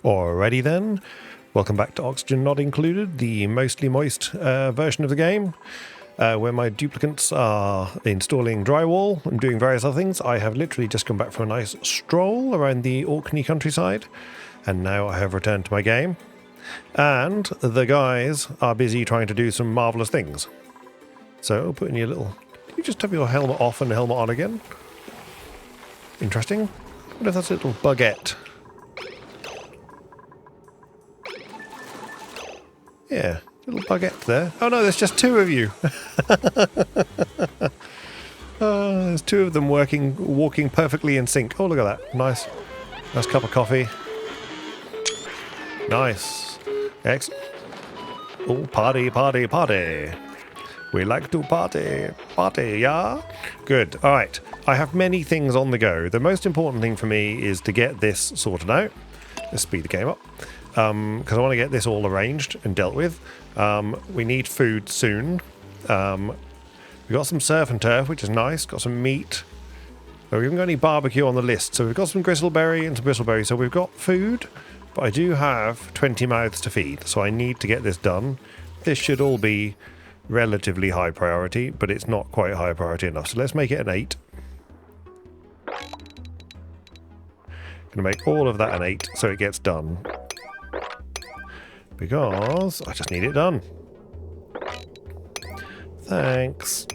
Alrighty then, welcome back to Oxygen Not Included, the mostly moist version of the game, where my duplicants are installing drywall and doing various other things. I have literally just come back from a nice stroll around the Orkney countryside, and now I have returned to my game, and the guys are busy trying to do some marvellous things. So, put in your little... Can you just have your helmet off and helmet on again? Interesting. I wonder if that's a little baguette. Yeah, little baguette there. Oh no, there's just two of you. There's two of them walking perfectly in sync. Oh, look at that. Nice cup of coffee. Nice. Excellent. Oh, party, party, party. We like to party. Party, yeah? Good. All right. I have many things on the go. The most important thing for me is to get this sorted out. Let's speed the game up. Because I want to get this all arranged and dealt with. We need food soon. We've got some surf and turf, which is nice. Got some meat. We haven't got any barbecue on the list. So we've got some gristleberry and some bristleberry. So we've got food, but I do have 20 mouths to feed. So I need to get this done. This should all be relatively high priority, but it's not quite high priority enough. So let's make it an 8. Gonna make all of that an 8 so it gets done. Because I just need it done. Thanks.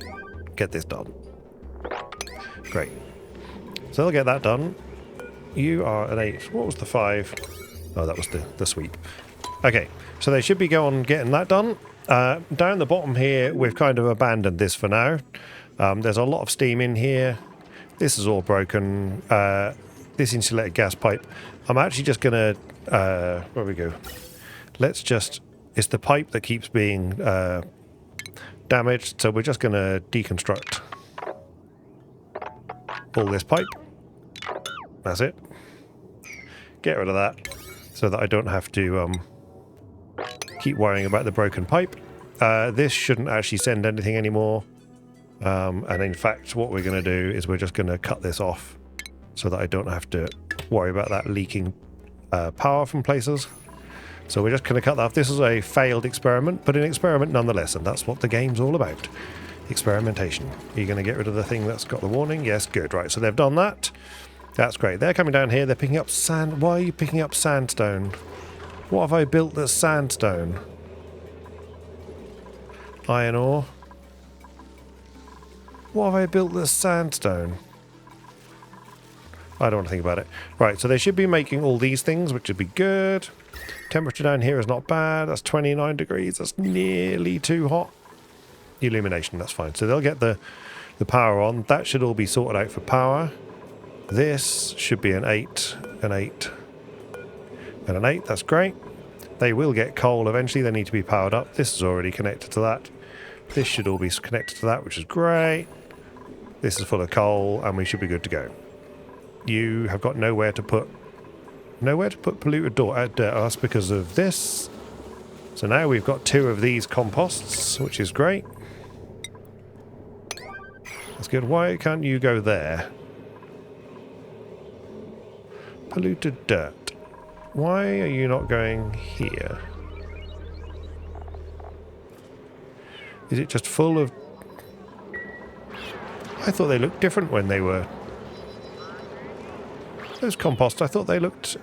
Get this done. Great. So they'll get that done. You are an 8. What was the 5? Oh, that was the sweep. Okay, so they should be getting that done. Down the bottom here, we've kind of abandoned this for now. There's a lot of steam in here. This is all broken. This insulated gas pipe. I'm actually just going to... where we go? Let's just... It's the pipe that keeps being damaged, so we're just going to deconstruct all this pipe. That's it. Get rid of that, so that I don't have to keep worrying about the broken pipe. This shouldn't actually send anything anymore. And in fact, what we're going to do is we're just going to cut this off, so that I don't have to worry about that leaking power from places. So we're just going to cut that off. This is a failed experiment, but an experiment nonetheless, and that's what the game's all about. Experimentation. Are you going to get rid of the thing that's got the warning? Yes, good. Right, so they've done that. That's great. They're coming down here. They're picking up sand. Why are you picking up sandstone? What have I built that's sandstone? Iron ore. What have I built that's sandstone? I don't want to think about it. Right, so they should be making all these things, which would be good. Temperature down here is not bad. That's 29 degrees. That's nearly too hot. Illumination, that's fine. So they'll get the power on. That should all be sorted out for power. This should be an 8, an 8, and an 8. That's great. They will get coal eventually. They need to be powered up. This is already connected to that. This should all be connected to that, which is great. This is full of coal, and we should be good to go. You have got nowhere to put polluted dirt. That's because of this. So now we've got 2 of these composts, which is great. That's good. Why can't you go there? Polluted dirt. Why are you not going here? Is it just full of... I thought they looked different when they were... Those composts, I thought they looked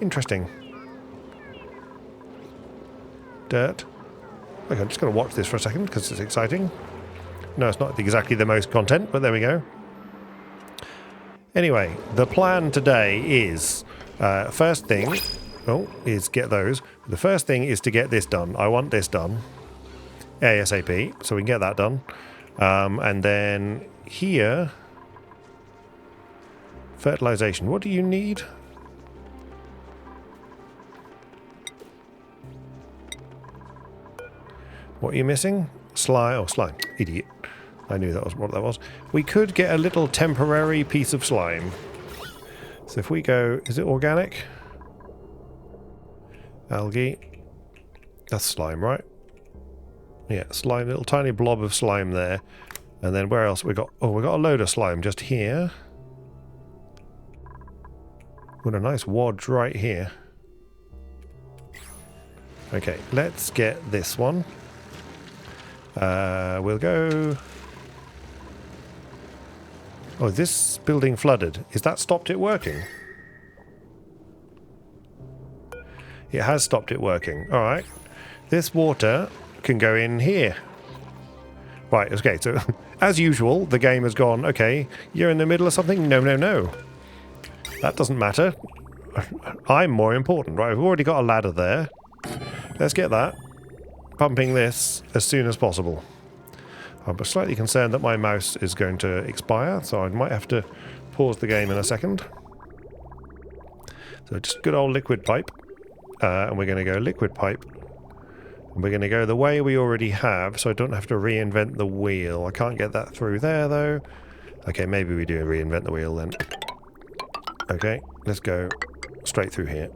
interesting. Dirt. Okay, I'm just going to watch this for a second because it's exciting. No, it's not exactly the most content, but there we go. Anyway, the plan today is, first thing, is get those. The first thing is to get this done. I want this done ASAP, so we can get that done. And then here... Fertilization. What do you need? What are you missing? Slime. Oh, slime. Idiot. I knew that was what that was. We could get a little temporary piece of slime. So if we go... Is it organic? Algae. That's slime, right? Yeah, slime. Little tiny blob of slime there. And then where else we got? Oh, we got a load of slime just here. What a nice wadge right here. Okay, let's get this one. We'll go... Oh, this building flooded. Is that stopped it working? It has stopped it working. Alright. This water can go in here. Right, okay, so as usual, the game has gone, okay, you're in the middle of something? No, no, no. That doesn't matter. I'm more important. Right, we've already got a ladder there. Let's get that. Pumping this as soon as possible. I'm slightly concerned that my mouse is going to expire, so I might have to pause the game in a second. So just good old liquid pipe. And we're going to go liquid pipe. And we're going to go the way we already have, so I don't have to reinvent the wheel. I can't get that through there, though. Okay, maybe we do reinvent the wheel then. Okay, let's go straight through here.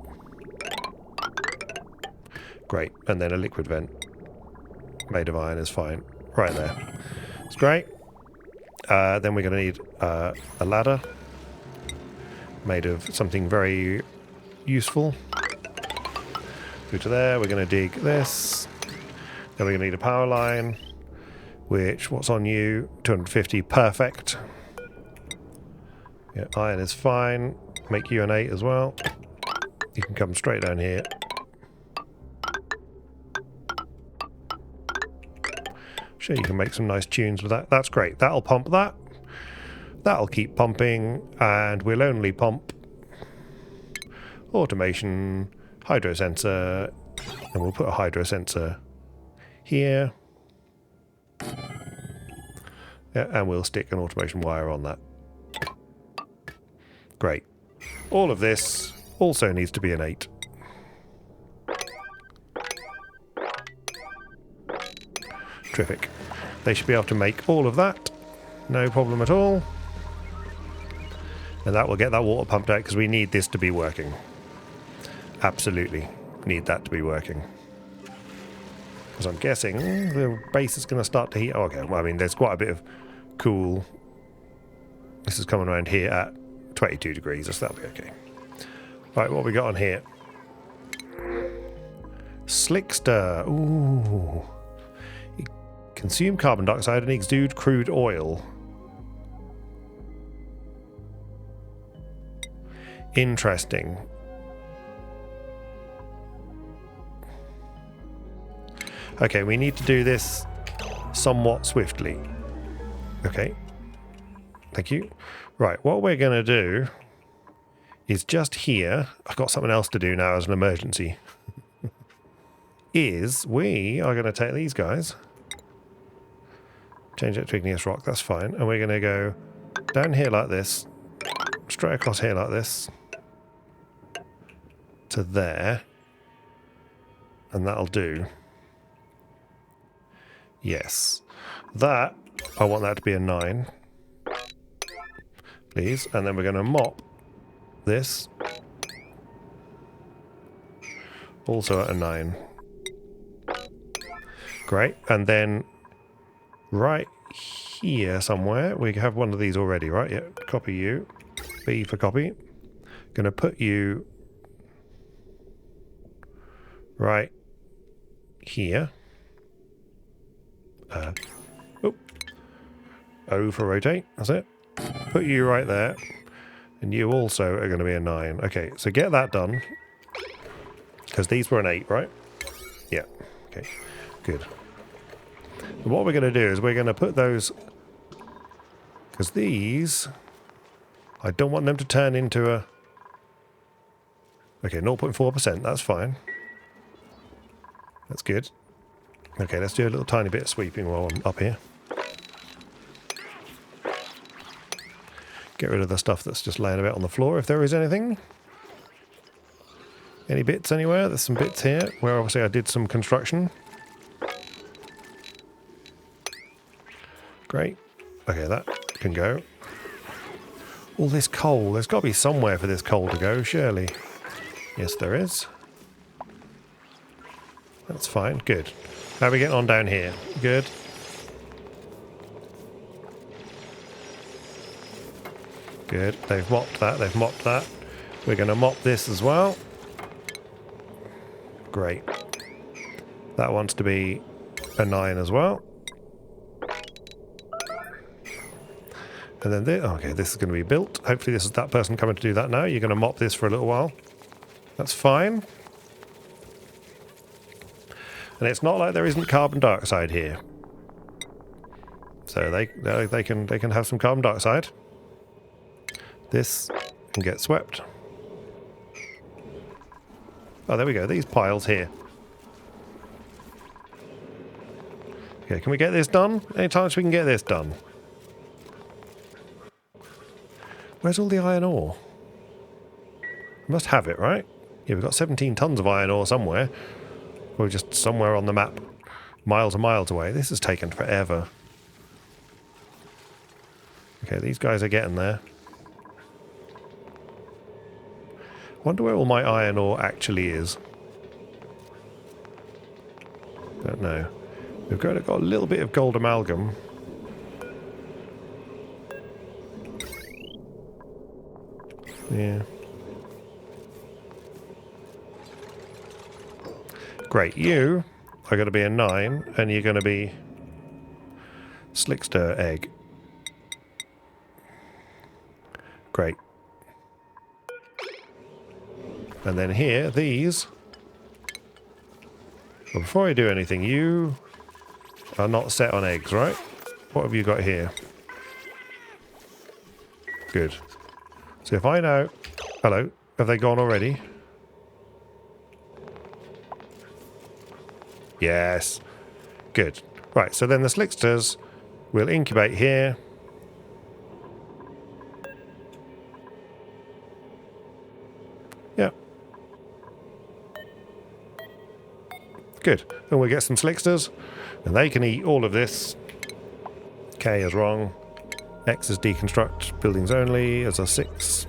Great, and then a liquid vent. Made of iron is fine. Right there. It's great. Then we're going to need a ladder. Made of something very useful. Through to there, we're going to dig this. Then we're going to need a power line. Which, what's on you? 250, perfect. Yeah, iron is fine. Make you an 8 as well. You can come straight down here. Sure, you can make some nice tunes with that. That's great. That'll pump that. That'll keep pumping, and we'll only pump automation, hydro sensor, and we'll put a hydro sensor here. Yeah, and we'll stick an automation wire on that. Great. All of this also needs to be an 8. Terrific. They should be able to make all of that. No problem at all. And that will get that water pumped out because we need this to be working. Absolutely need that to be working. Because I'm guessing the base is going to start to heat. Oh, okay, well, I mean, there's quite a bit of cool. This is coming around here at 22 degrees, so that'll be okay. Right, what we got on here? Slickster. Ooh. Consume carbon dioxide and exude crude oil. Interesting. Okay, we need to do this somewhat swiftly. Okay. Thank you. Right, what we're going to do is just here, I've got something else to do now as an emergency, is we are going to take these guys, change it to igneous rock, that's fine, and we're going to go down here like this, straight across here like this, to there, and that'll do. Yes. That, I want that to be a 9. Please. And then we're going to mop this. Also at a 9. Great. And then right here somewhere, we have one of these already, right? Yeah. Copy you. B for copy. Going to put you right here. O for rotate, that's it. Put you right there. And you also are going to be a 9. Okay, so get that done. Because these were an 8, right? Yeah. Okay, good. And what we're going to do is we're going to put those... Because these... I don't want them to turn into a... Okay, 0.4%, that's fine. That's good. Okay, let's do a little tiny bit of sweeping while I'm up here. Get rid of the stuff that's just laying about on the floor, if there is anything. Any bits anywhere? There's some bits here, where obviously I did some construction. Great. Okay, that can go. All this coal. There's got to be somewhere for this coal to go, surely. Yes, there is. That's fine. Good. How are we getting on down here? Good. Good. They've mopped that. They've mopped that. We're going to mop this as well. Great. That wants to be a 9 as well. And then this, okay, this is going to be built. Hopefully this is that person coming to do that now. You're going to mop this for a little while. That's fine. And it's not like there isn't carbon dioxide here. So they can have some carbon dioxide. This can get swept. Oh, there we go. These piles here. Okay, can we get this done? Any chance we can get this done? Where's all the iron ore? We must have it, right? Yeah, we've got 17 tons of iron ore somewhere. Or just somewhere on the map. Miles and miles away. This has taken forever. Okay, these guys are getting there. Wonder where all my iron ore actually is. Don't know. We've got a little bit of gold amalgam. Yeah. Great. You are going to be a 9, and you're going to be Slickster egg. Great. And then here, these... Well, before I do anything, you are not set on eggs, right? What have you got here? Good. So if I know... Hello. Have they gone already? Yes. Good. Right, so then the slicksters will incubate here. Yeah. Good. And we'll get some slicksters, and they can eat all of this. K is wrong. X is deconstruct buildings only as a 6.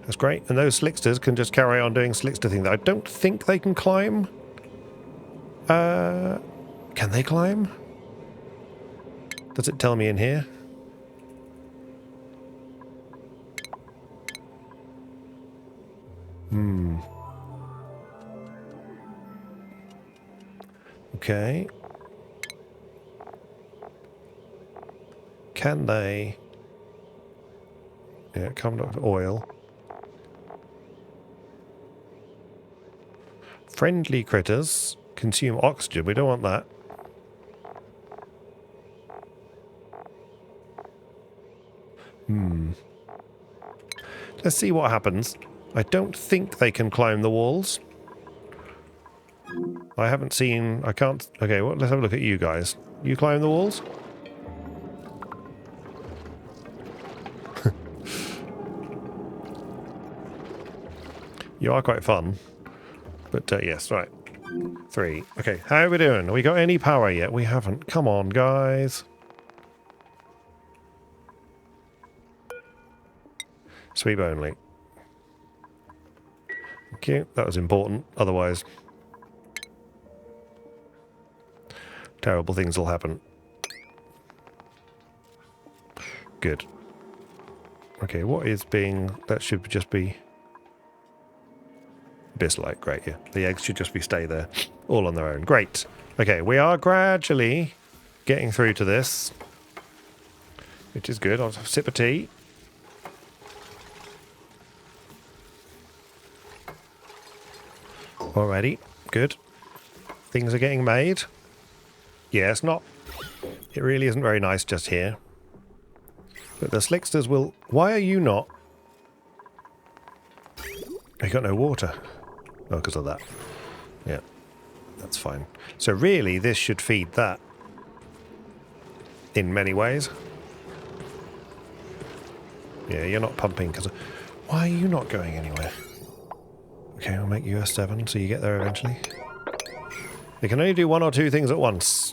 That's great. And those slicksters can just carry on doing slickster things. I don't think they can climb. Can they climb? Does it tell me in here? Okay. Can they... Yeah, come up with oil. Friendly critters consume oxygen. We don't want that. Let's see what happens. I don't think they can climb the walls. I haven't seen... I can't... Okay, well, let's have a look at you guys. You climb the walls? You are quite fun. But, yes, right. 3. Okay, how are we doing? Have we got any power yet? We haven't. Come on, guys. Sweep only. Thank you. That was important. Otherwise, terrible things will happen. Good. Okay, what is being... That should just be... Abyssite, great, yeah. The eggs should just be stay there, all on their own. Great. Okay, we are gradually getting through to this, which is good. I'll have a sip of tea. Alrighty, good. Things are getting made. Yeah, it's not... It really isn't very nice just here. But the slicksters will... Why are you not... I got no water. Oh, because of that. Yeah, that's fine. So really, this should feed that. In many ways. Yeah, you're not pumping because... Why are you not going anywhere? Okay, I'll make you a 7 so you get there eventually. You can only do 1 or 2 things at once.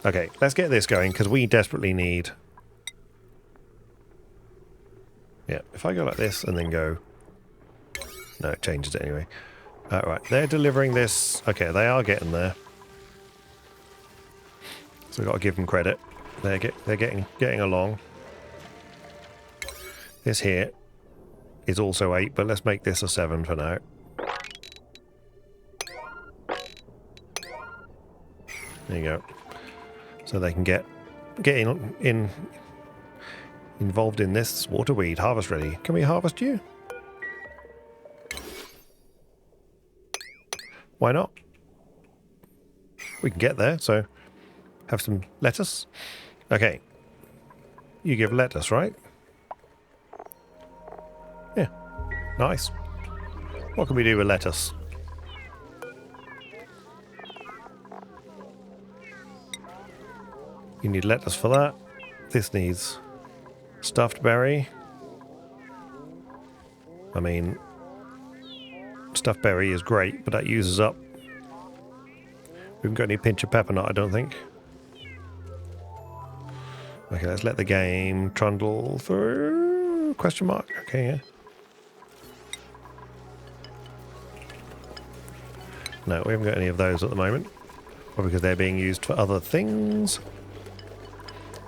Okay, let's get this going because we desperately need... Yeah, if I go like this and then go... No, it changes it anyway. Right, they're delivering this. Okay, they are getting there. So we've got to give them credit. They're getting along. This here is also 8, but let's make this a 7 for now. There you go. So they can get involved in this. Waterweed, harvest ready. Can we harvest you? Why not? We can get there, so have some lettuce. Okay. You give lettuce, right? Yeah. Nice. What can we do with lettuce? You need lettuce for that. This needs stuffed berry. I mean, stuffed berry is great, but that uses up. We haven't got any pinch of peppermint, I don't think. Okay, let's let the game trundle through. Question mark. Okay, yeah. No, we haven't got any of those at the moment. Probably because they're being used for other things.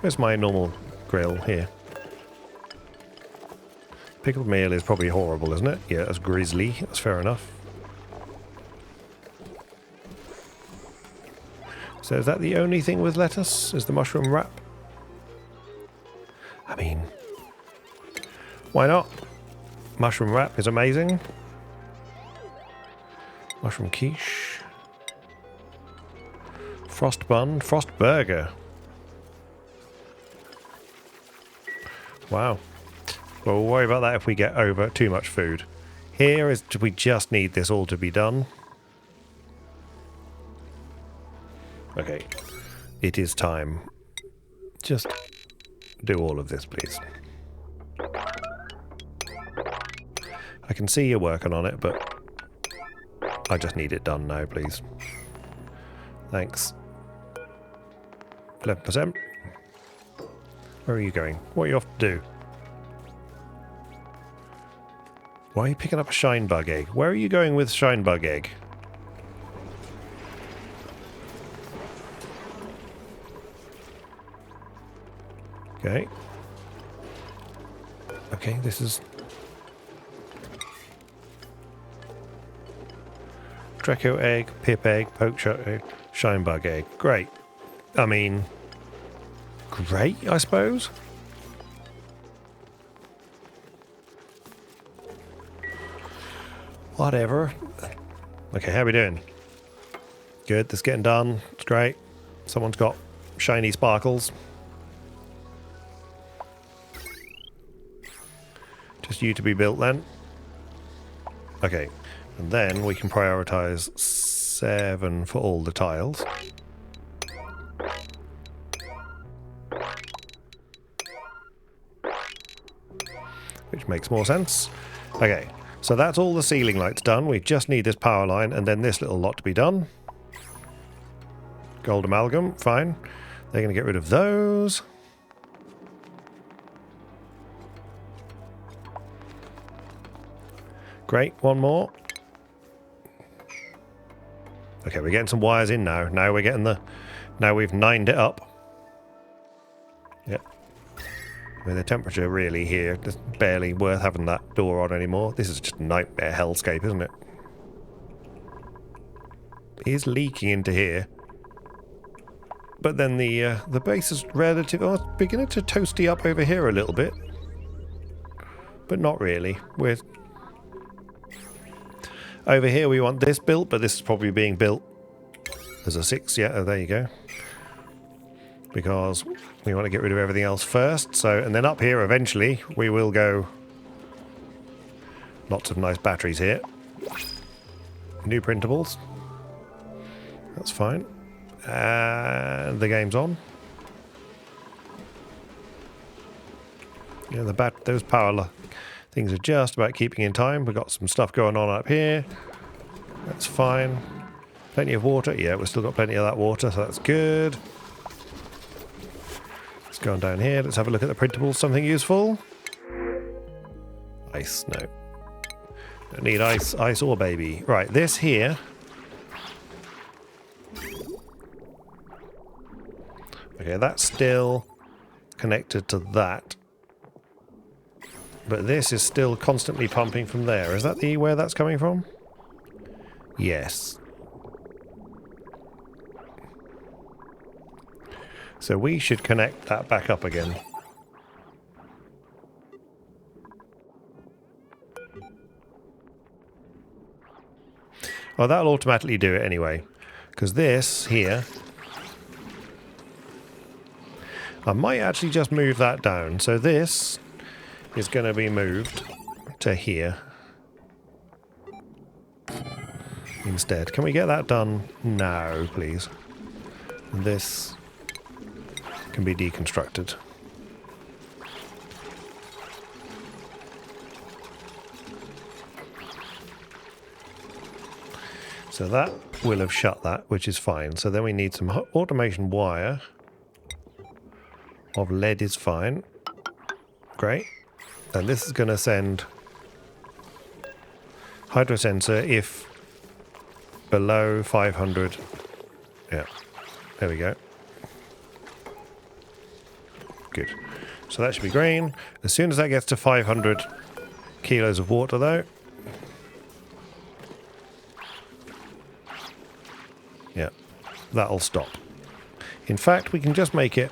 Where's my normal grill? Here. Pickled meal is probably horrible, isn't it? Yeah, that's grisly. That's fair enough. So is that the only thing with lettuce? Is the mushroom wrap? I mean, why not? Mushroom wrap is amazing. Mushroom quiche. Frost bun. Frost burger. Wow. Well, we'll worry about that if we get over too much food. Here is, we just need this all to be done. Okay. It is time. Just do all of this, please. I can see you're working on it, but I just need it done now, please. Thanks. 11%. Where are you going? What are you off to do? Why are you picking up a shine bug egg? Where are you going with shine bug egg? Okay. Okay, this is... Draco egg, pip egg, poke egg, shine bug egg. Great. I mean... Great, I suppose? Whatever. Okay, how are we doing? Good, this is getting done. It's great. Someone's got shiny sparkles. Just you to be built then. Okay, and then we can prioritize 7 for all the tiles. Which makes more sense. Okay, so that's all the ceiling lights done. We just need this power line and then this little lot to be done. Gold amalgam, fine. They're going to get rid of those. Great, one more. Okay, we're getting some wires in now. Now we're getting the... Now we've nined it up. Yep. I mean, the temperature really here is barely worth having that door on anymore. This is just a nightmare hellscape, isn't it? It is leaking into here. But then the base is relative... Oh, it's beginning to toasty up over here a little bit. But not really. We're... Over here we want this built, but this is probably being built. There's a 6, yeah, oh, there you go. Because we want to get rid of everything else first. So, and then up here eventually we will go... Lots of nice batteries here. New printables. That's fine. And the game's on. Yeah, those power things are just about keeping in time. We've got some stuff going on up here. That's fine. Plenty of water. Yeah, we've still got plenty of that water, so that's good. Let's go on down here. Let's have a look at the printables. Something useful. Ice, no. Don't need ice, ice or baby. Right, this here. Okay, that's still connected to that. But this is still constantly pumping from there. Is that where that's coming from? Yes. So we should connect that back up again. Oh, that'll automatically do it anyway. Because this here... I might actually just move that down. So this is going to be moved to here instead. Can we get that done now, please? And this can be deconstructed. So that will have shut that, which is fine. So then we need some automation wire of lead is fine. Great. And this is going to send hydro sensor if below 500. Yeah, there we go. Good. So that should be green. As soon as that gets to 500 kilos of water though. Yeah, that'll stop. In fact, we can just make it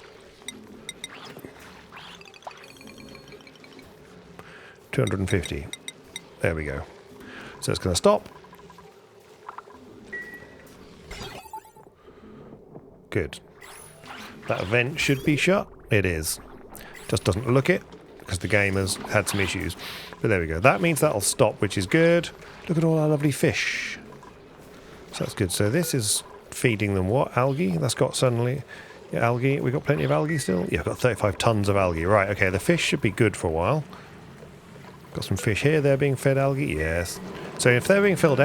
250. There we go. So it's going to stop. Good. That vent should be shut. It is. Just doesn't look it because the game has had some issues. But there we go. That means that'll stop, which is good. Look at all our lovely fish. So that's good. So this is feeding them what? Algae? That's got suddenly... Yeah, algae. We've got plenty of algae still? Yeah, I've got 35 tons of algae. Right, okay. The fish should be good for a while. Got some fish here. They're being fed algae. Yes. So if they're being fed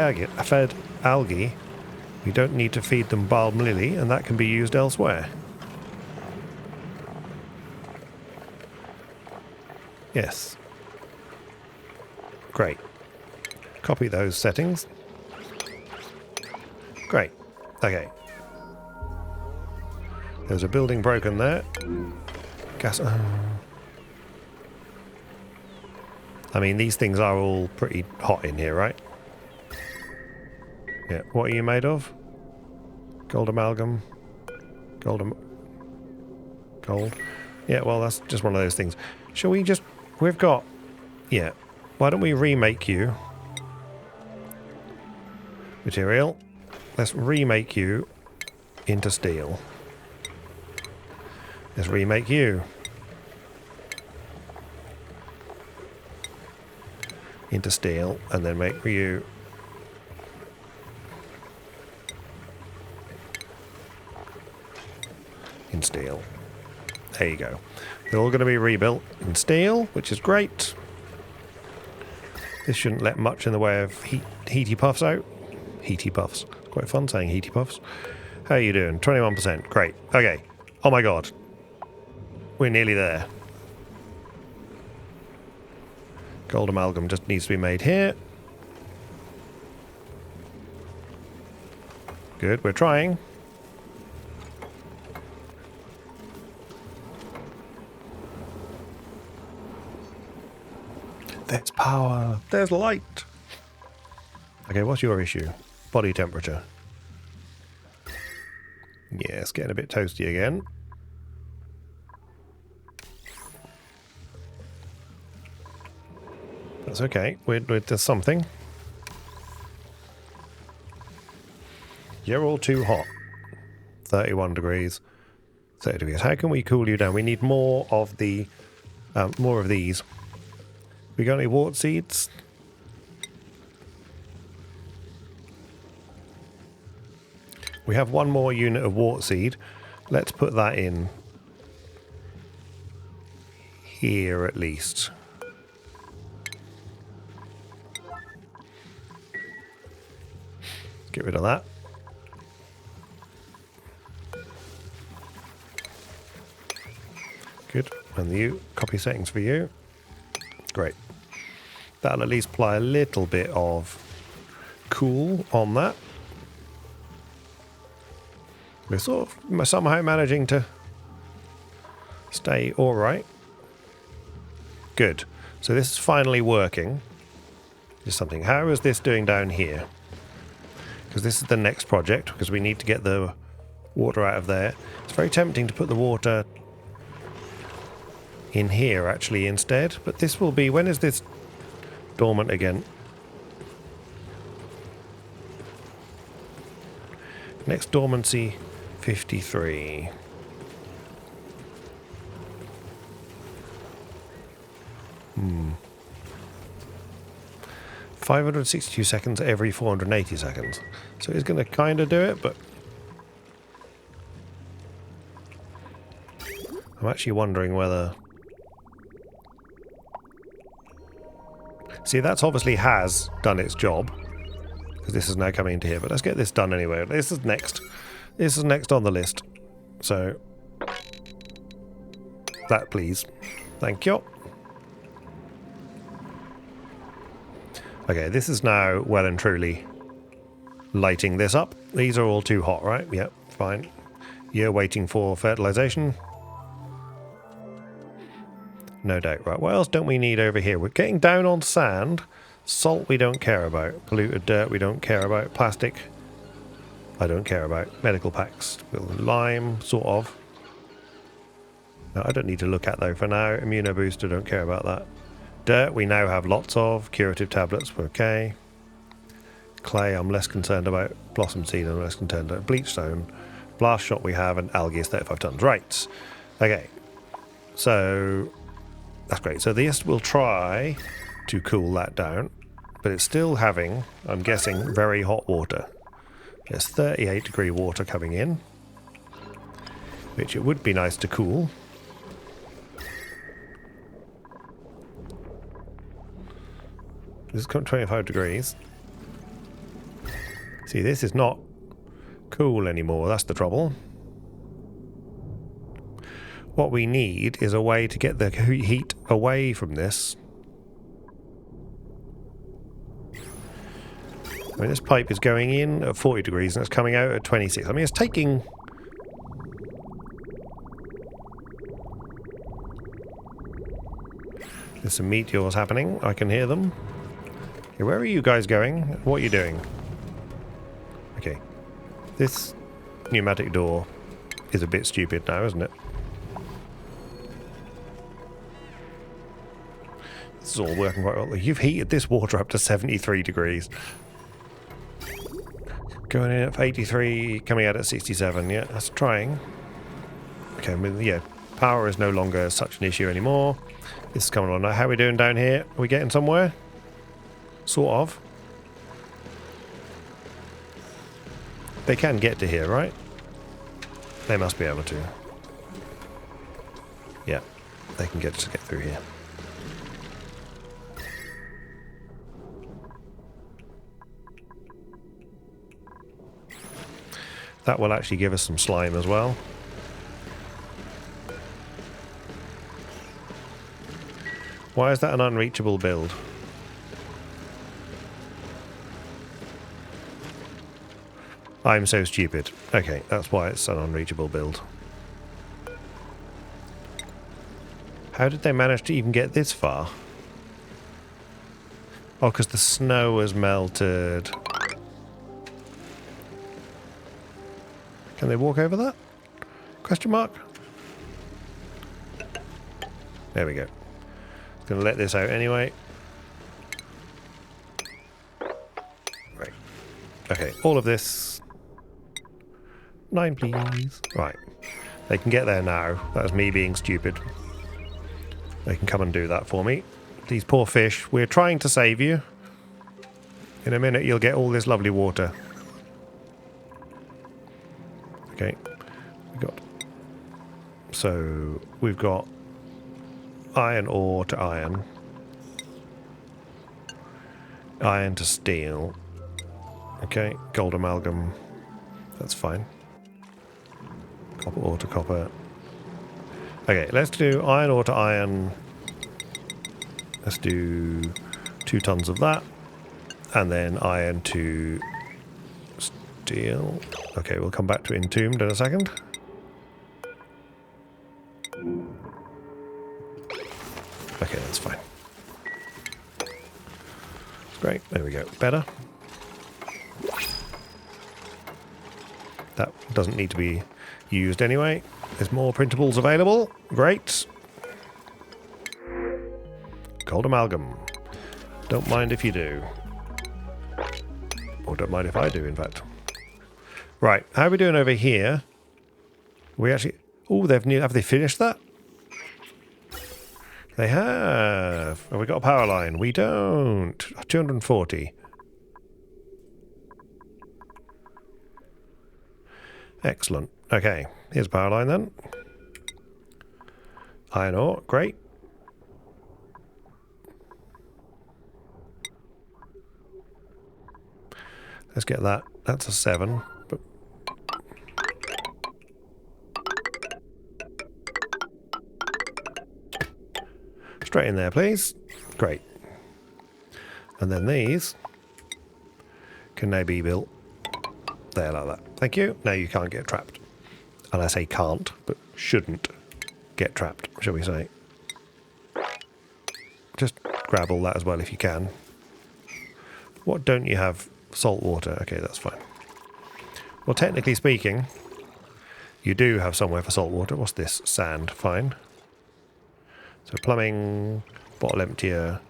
algae, we don't need to feed them balm lily, and that can be used elsewhere. Yes. Great. Copy those settings. Great. Okay. There's a building broken there. Gas... I mean, these things are all pretty hot in here, right? Yeah. What are you made of? Gold amalgam. Gold. Yeah, well, that's just one of those things. Shall we just... We've got... Yeah. Why don't we remake you? Material. Let's remake you into steel. Let's remake you into steel, and then make you in steel. There you go. They're all going to be rebuilt in steel, which is great. This shouldn't let much in the way of heaty puffs out. Heaty puffs. Quite fun saying heaty puffs. How are you doing? 21%. Great. Okay. Oh my god. We're nearly there. Gold amalgam just needs to be made here. Good. We're trying. There's power. There's light. Okay, what's your issue? Body temperature. Yeah, it's getting a bit toasty again. That's okay. There's something. You're all too hot. 31 degrees. 30 degrees. How can we cool you down? We need more of the... more of these. We got any wart seeds? We have one more unit of wart seed. Let's put that in here at least. Get rid of that. Good. And you, copy settings for you. Great. That'll at least apply a little bit of cool on that. We're sort of somehow managing to Stay all right. Good. So this is finally working. Just something. How is this doing down here? Because this is the next project, because we need to get the water out of there. It's very tempting to put the water in here actually instead, but this will be, when is this dormant again? Next dormancy 53. 562 seconds every 480 seconds. So it's going to kind of do it, but I'm actually wondering whether... See, that's obviously has done its job, because this is now coming into here, but let's get this done anyway. This is next. This is next on the list. So, that please. Thank you. Okay, this is now well and truly lighting this up. These are all too hot, right? Yep, fine. You're waiting for fertilization. No doubt. Right, what else don't we need over here? We're getting down on sand. Salt we don't care about. Polluted dirt we don't care about. Plastic I don't care about. Medical packs. Lime, sort of. No, I don't need to look at though for now. Immunobooster, don't care about that. Dirt we now have lots of. Curative tablets, okay. Clay I'm less concerned about. Blossom seed I'm less concerned about. Bleach stone. Blast shot we have, and algae is 35 tons. Right. Okay. So that's great. So this will try to cool that down, but it's still having, I'm guessing, very hot water. There's 38 degree water coming in, which it would be nice to cool. This is 25 degrees. See, this is not cool anymore. That's the trouble. What we need is a way to get the heat away from this. I mean, this pipe is going in at 40 degrees and it's coming out at 26. I mean, it's taking... There's some meteors happening. I can hear them. Okay, where are you guys going? What are you doing? Okay. This pneumatic door is a bit stupid now, isn't it? This is all working quite well. You've heated this water up to 73 degrees. Going in at 83, coming out at 67. Yeah, that's trying. Okay, I mean, yeah, power is no longer such an issue anymore. This is coming on now. How are we doing down here? Are we getting somewhere? Sort of. They can get to here, right? They must be able to. Yeah, they can get through here. That will actually give us some slime as well. Why is that an unreachable build? I'm so stupid. Okay, that's why it's an unreachable build. How did they manage to even get this far? Oh, because the snow has melted. Can they walk over that? Question mark? There we go. Gonna let this out anyway. Right. Okay, all of this. 9, please. Right. They can get there now. That's me being stupid. They can come and do that for me. These poor fish. We're trying to save you. In a minute you'll get all this lovely water. Okay. We've got iron ore to iron. Iron to steel. Okay, gold amalgam. That's fine. Copper ore to copper. Okay, let's do iron ore to iron. Let's do 2 tons of that. And then iron to steel. Okay, we'll come back to entombed in a second. Great, there we go. Better. That doesn't need to be used anyway. There's more printables available. Great. Gold amalgam. Don't mind if you do. Or don't mind if I do, in fact. Right, how are we doing over here? We actually... Oh, have they finished that? They have. Have we got a power line? We don't. 240. Excellent. Okay, here's a power line then. Iron ore, great. Let's get that. That's a 7. But straight in there, please. Great. And then these can now be built there like that. Thank you. Now you can't get trapped. And I say can't, but shouldn't get trapped, shall we say. Just grab all that as well if you can. What don't you have? Salt water. Okay, that's fine. Well, technically speaking, you do have somewhere for salt water. What's this? Sand. Fine. So plumbing, bottle emptier.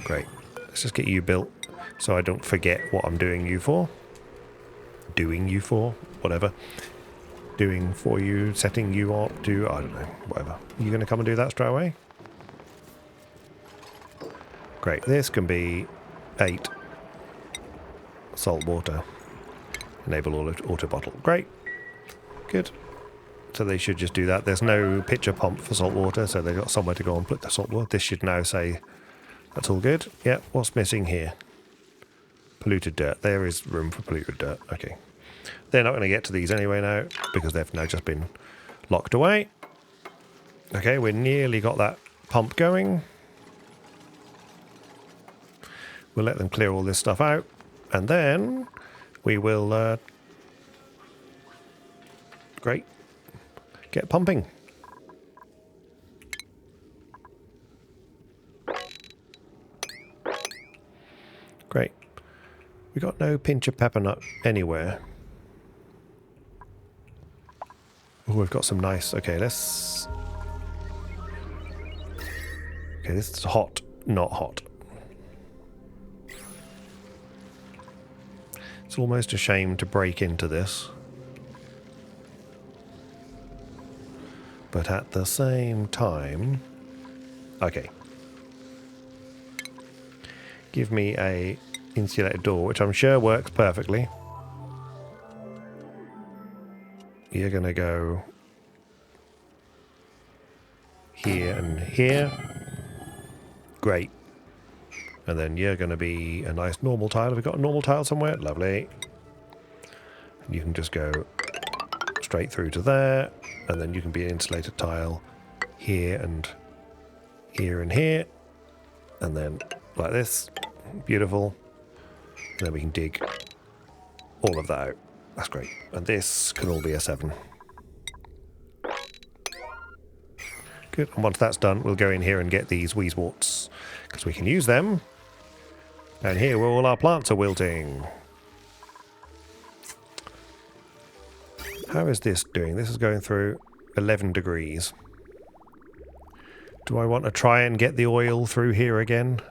Great. Let's just get you built so I don't forget what I'm doing you for. Doing you for. Whatever. Doing for you, setting you up to, I don't know, whatever. You going to come and do that straight away? Great. This can be 8 salt water. Enable auto bottle. Great. Good. So they should just do that. There's no pitcher pump for salt water, so they've got somewhere to go and put the salt water. This should now say that's all good. Yep. What's missing here? Polluted dirt. There is room for polluted dirt. Okay. They're not going to get to these anyway now because they've now just been locked away. Okay, we nearly got that pump going. We'll let them clear all this stuff out, and then we will, great, get pumping. Great. We got no pinch of pepper nut anywhere. Oh, we've got some nice, okay, let's, okay, this is hot, not hot. It's almost a shame to break into this. But at the same time... Okay. Give me a insulated door, which I'm sure works perfectly. You're going to go here and here. Great. And then you're going to be a nice normal tile. Have we got a normal tile somewhere? Lovely. And you can just go straight through to there. And then you can be an insulated tile here and here and here. And then like this. Beautiful. And then we can dig all of that out. That's great. And this can all be a 7. Good. And once that's done, we'll go in here and get these weezeworts, because we can use them. And here where all our plants are wilting. How is this doing? This is going through 11 degrees. Do I want to try and get the oil through here again?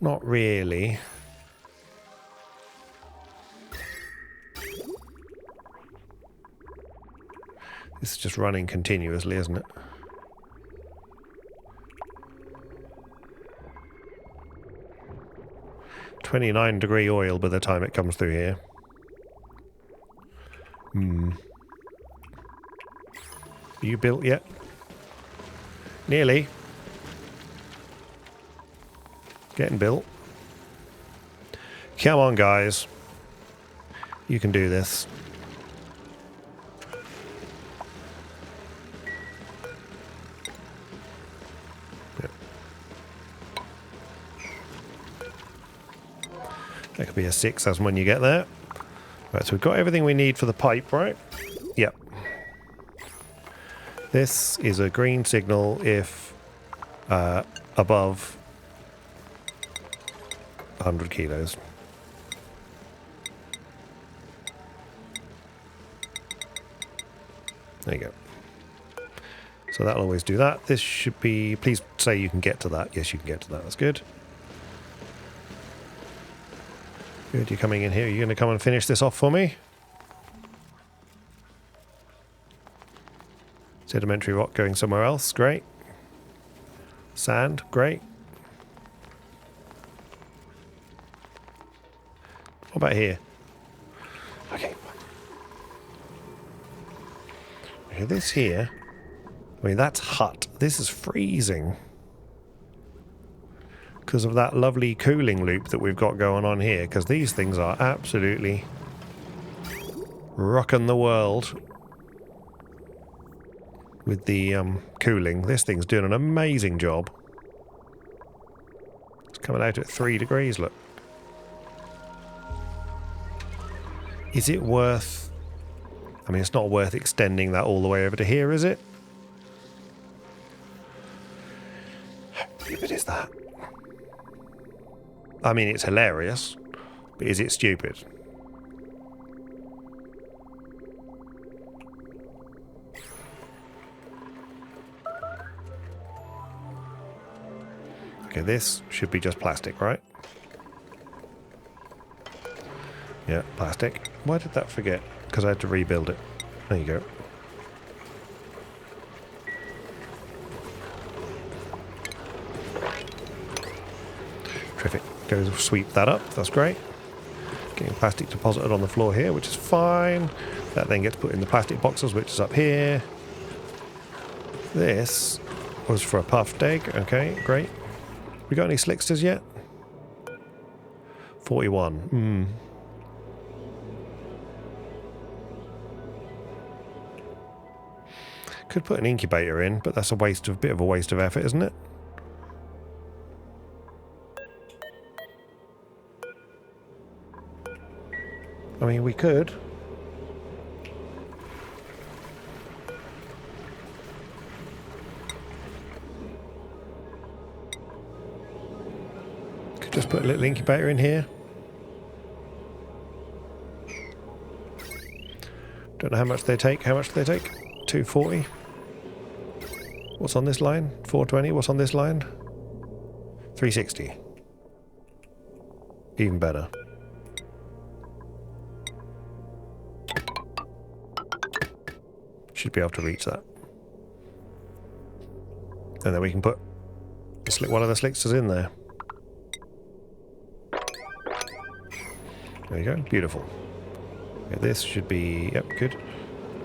Not really. This is just running continuously, isn't it? $29 oil by the time it comes through here. Are you built yet? Nearly. Getting built. Come on, guys. You can do this. Yep. That could be a 6 as when you get there. Right, so we've got everything we need for the pipe, right? Yep. This is a green signal if above 100 kilos. There you go. So that'll always do that. This should be... Please say you can get to that. Yes, you can get to that. That's good. Good, you're coming in here. You're going to come and finish this off for me? Sedimentary rock going somewhere else. Great. Sand. Great. What about here? Okay. Okay, this here... I mean, that's hot. This is freezing. Because of that lovely cooling loop that we've got going on here. Because these things are absolutely rocking the world with the cooling. This thing's doing an amazing job. It's coming out at 3 degrees, look. Is it worth... I mean, it's not worth extending that all the way over to here, is it? How stupid is that? I mean, it's hilarious, but is it stupid? Okay, this should be just plastic, right? Yeah, plastic. Why did that forget? Because I had to rebuild it. There you go. Terrific. Go sweep that up. That's great. Getting plastic deposited on the floor here, which is fine. That then gets put in the plastic boxes, which is up here. This was for a puffed egg. Okay, great. We got any slicksters yet? 41. Could put an incubator in, but that's a bit of a waste of effort, isn't it? I mean, we could. Could just put a little incubator in here. Don't know how much they take. How much do they take? 240. What's on this line? 420. What's on this line? 360. Even better. Should be able to reach that. And then we can put one of the slicksters in there. There you go. Beautiful. Okay, this should be... Yep, good.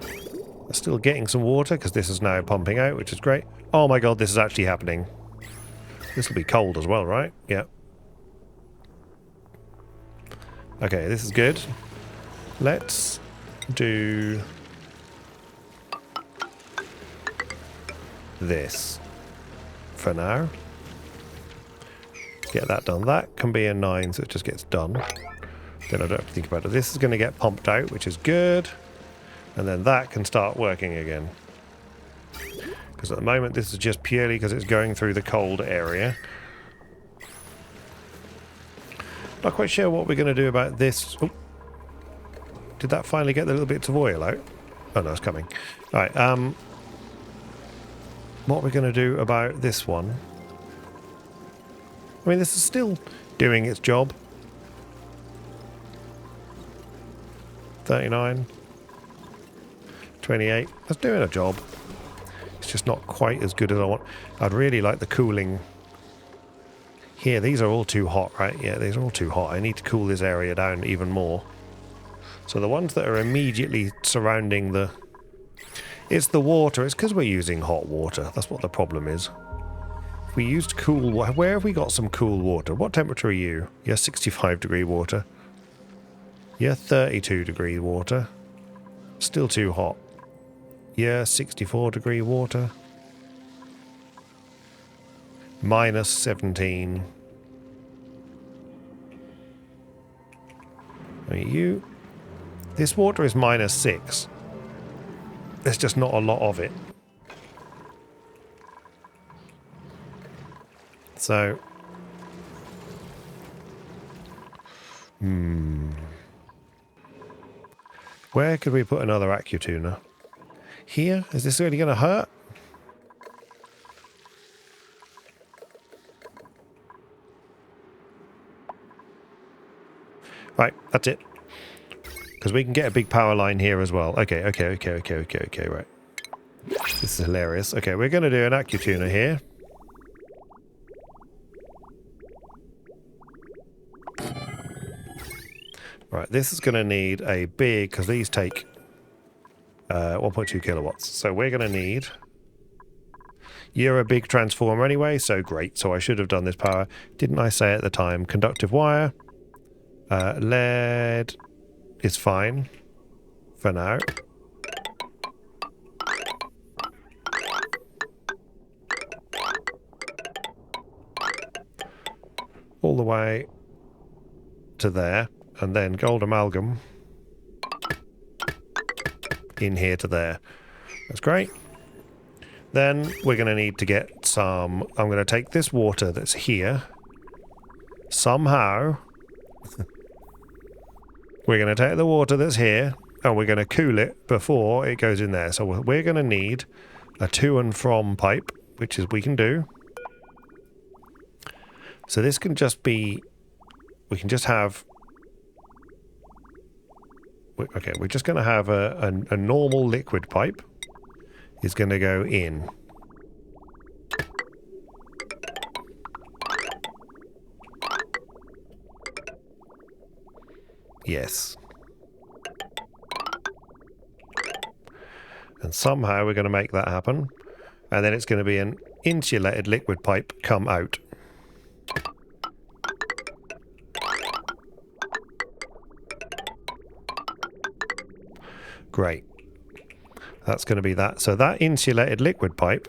They're still getting some water because this is now pumping out, which is great. Oh my god, this is actually happening. This will be cold as well, right? Yep. Okay, this is good. Let's do... this for now. Get that done. That can be a 9, so it just gets done. Then I don't have to think about it. This is going to get pumped out, which is good. And then that can start working again. Because at the moment this is just purely because it's going through the cold area. Not quite sure what we're going to do about this. Oh. Did that finally get the little bits of oil out? Oh no, it's coming. Alright, what we're going to do about this one. I mean, this is still doing its job. 39. 28. That's doing a job. It's just not quite as good as I want. I'd really like the cooling. Here, these are all too hot, right? Yeah, these are all too hot. I need to cool this area down even more. So the ones that are immediately surrounding the... It's the water. It's because we're using hot water. That's what the problem is. If we used cool water... Where have we got some cool water? What temperature are you? You're 65 degree water. You're 32 degree water. Still too hot. You're 64 degree water. Minus 17. I mean, you... This water is minus 6. There's just not a lot of it. So, where could we put another AccuTuner? Here? Is this really going to hurt? Right, that's it. Because we can get a big power line here as well. Okay, right. This is hilarious. Okay, we're going to do an AccuTuner here. Right, this is going to need a big, because these take 1.2 kilowatts. So we're going to need... You're a big transformer anyway, so great. So I should have done this power. Didn't I say at the time? Conductive wire. Lead is fine for now. All the way to there. And then gold amalgam in here to there. That's great. Then we're going to need to get some... I'm going to take this water that's here. Somehow... we're going to take the water that's here and we're going to cool it before it goes in there. So we're going to need a to and from pipe, which is we can do. So this can just be... We can just have... Okay, we're just going to have a normal liquid pipe is going to go in. Yes. And somehow we're going to make that happen. And then it's going to be an insulated liquid pipe come out. Great. That's going to be that. So that insulated liquid pipe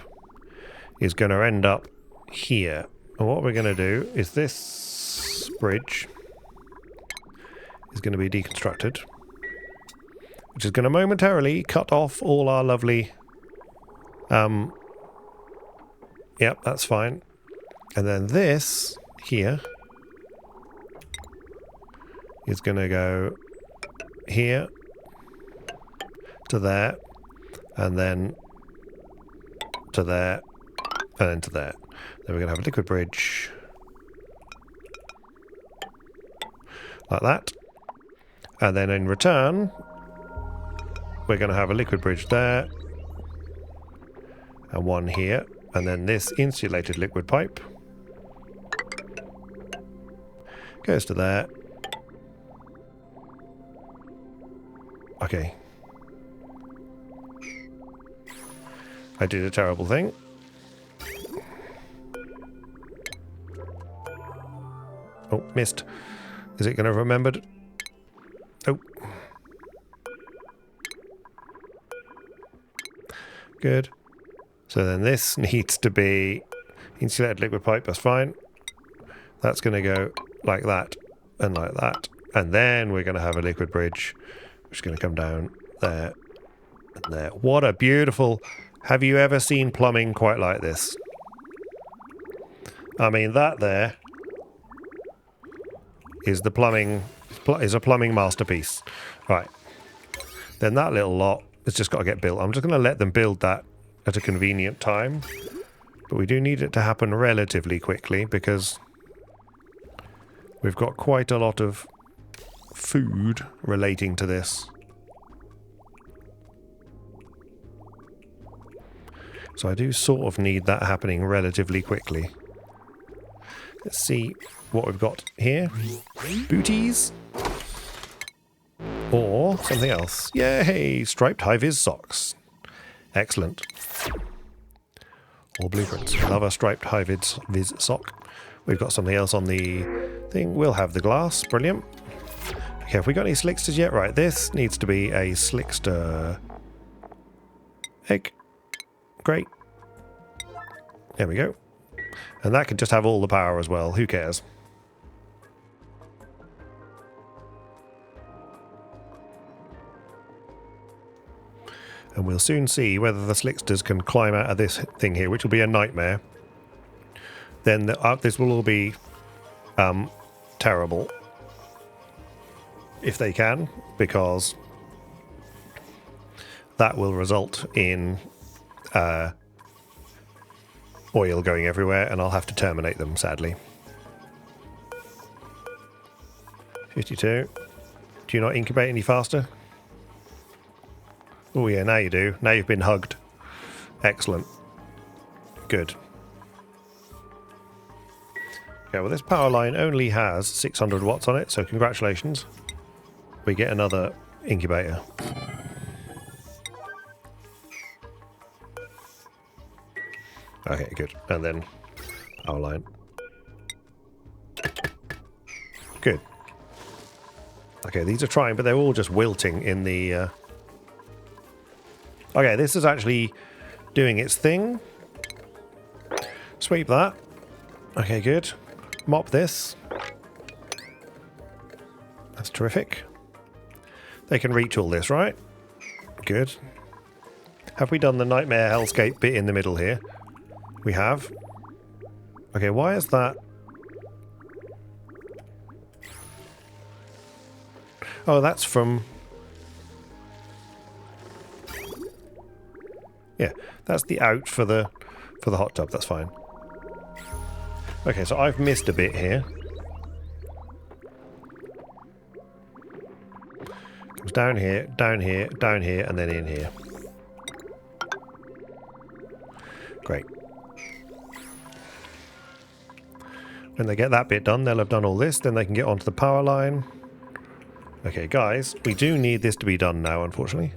is going to end up here. And what we're going to do is this bridge is going to be deconstructed, which is going to momentarily cut off all our lovely... Yep, that's fine. And then this here is going to go here to there, and then to there, and then to there. Then we're going to have a liquid bridge like that. And then in return, we're going to have a liquid bridge there, and one here, and then this insulated liquid pipe goes to there. Okay. I did a terrible thing. Oh, missed. Is it going to remember? Oh. Good. So then this needs to be insulated liquid pipe, that's fine. That's going to go like that and like that. And then we're going to have a liquid bridge, which is going to come down there and there. What a beautiful... Have you ever seen plumbing quite like this? I mean, that there is the plumbing, is a plumbing masterpiece. Right. Then that little lot has just got to get built. I'm just going to let them build that at a convenient time. But we do need it to happen relatively quickly because we've got quite a lot of food relating to this. So I do sort of need that happening relatively quickly. Let's see what we've got here. Booties. Or something else. Yay! Striped high-vis socks. Excellent. Or blueprints. Love a striped high-vis sock. We've got something else on the thing. We'll have the glass. Brilliant. Okay, have we got any slicksters yet? Right, this needs to be a slickster egg. Great. There we go. And that can just have all the power as well. Who cares? And we'll soon see whether the slicksters can climb out of this thing here, which will be a nightmare. then this will all be terrible if they can, because that will result in oil going everywhere, and I'll have to terminate them, sadly. 52. Do you not incubate any faster? Oh yeah, now you do. Now you've been hugged. Excellent. Good. Okay, well this power line only has 600 watts on it, so congratulations. We get another incubator. Okay, good. And then power line. Good. Okay, these are trying, but they're all just wilting in the... Okay, this is actually doing its thing. Sweep that. Okay, good. Mop this. That's terrific. They can reach all this, right? Good. Have we done the nightmare hellscape bit in the middle here? We have. Okay, why is that? Oh, that's from... Yeah, that's the out for the hot tub. That's fine. Okay, so I've missed a bit here. Comes down here, down here, down here, and then in here. Great. When they get that bit done, they'll have done all this. Then they can get onto the power line. Okay, guys, we do need this to be done now, unfortunately.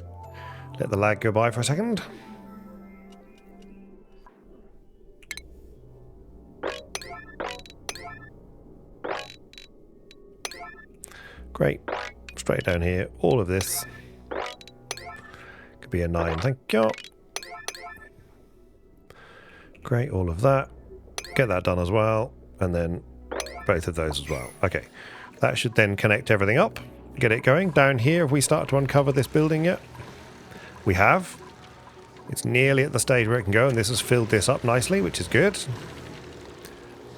Let the lag go by for a second. Great. Straight down here. All of this could be a 9. Thank you. Great. All of that. Get that done as well. And then both of those as well. Okay. That should then connect everything up. Get it going. Down here, have we started to uncover this building yet? We have. It's nearly at the stage where it can go, and this has filled this up nicely, which is good.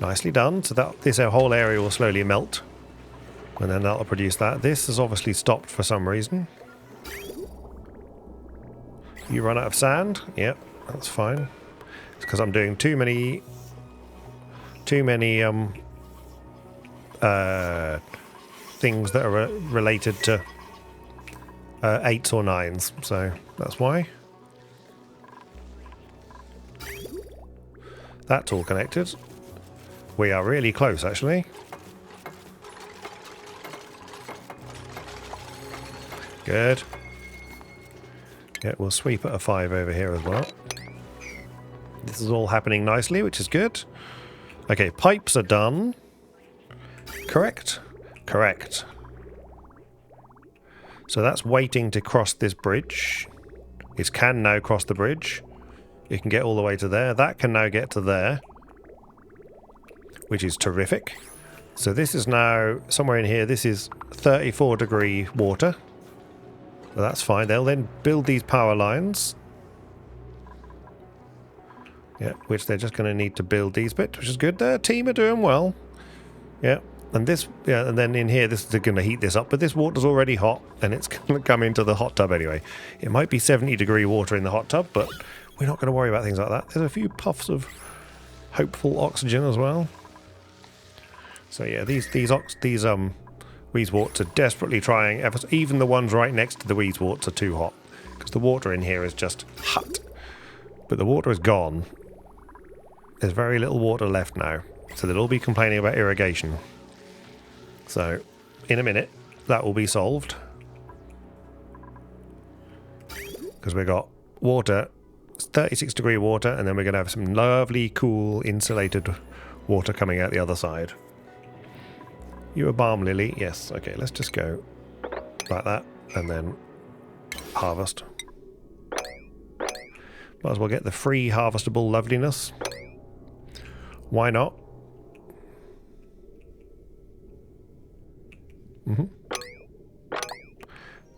Nicely done. So that this whole area will slowly melt. And then that'll produce that. This has obviously stopped for some reason. You run out of sand? Yep, that's fine. It's because I'm doing too many things that are related to 8s or 9s, so that's why. That's all connected. We are really close, actually. Good. Yeah, we'll sweep at a 5 over here as well. This is all happening nicely, which is good. Okay, pipes are done. Correct? Correct. So that's waiting to cross this bridge. It can now cross the bridge. It can get all the way to there. That can now get to there, which is terrific. So this is now somewhere in here. This is 34-degree water. Well, that's fine. They'll then build these power lines. Yeah, which they're just going to need to build these bits, which is good. Their team are doing well. Yeah, and this, yeah, and then in here, this is going to heat this up. But this water's already hot, and it's going to come into the hot tub anyway. It might be 70-degree water in the hot tub, but we're not going to worry about things like that. There's a few puffs of hopeful oxygen as well. So yeah, these Weezeworts are desperately trying. Even the ones right next to the Weezeworts are too hot, because the water in here is just hot. But the water is gone. There's very little water left now, so they'll all be complaining about irrigation. So, in a minute, that will be solved. Because we've got water, 36-degree water, and then we're going to have some lovely, cool, insulated water coming out the other side. You a balm lily? Yes. Okay, let's just go like that, and then harvest. Might as well get the free harvestable loveliness. Why not?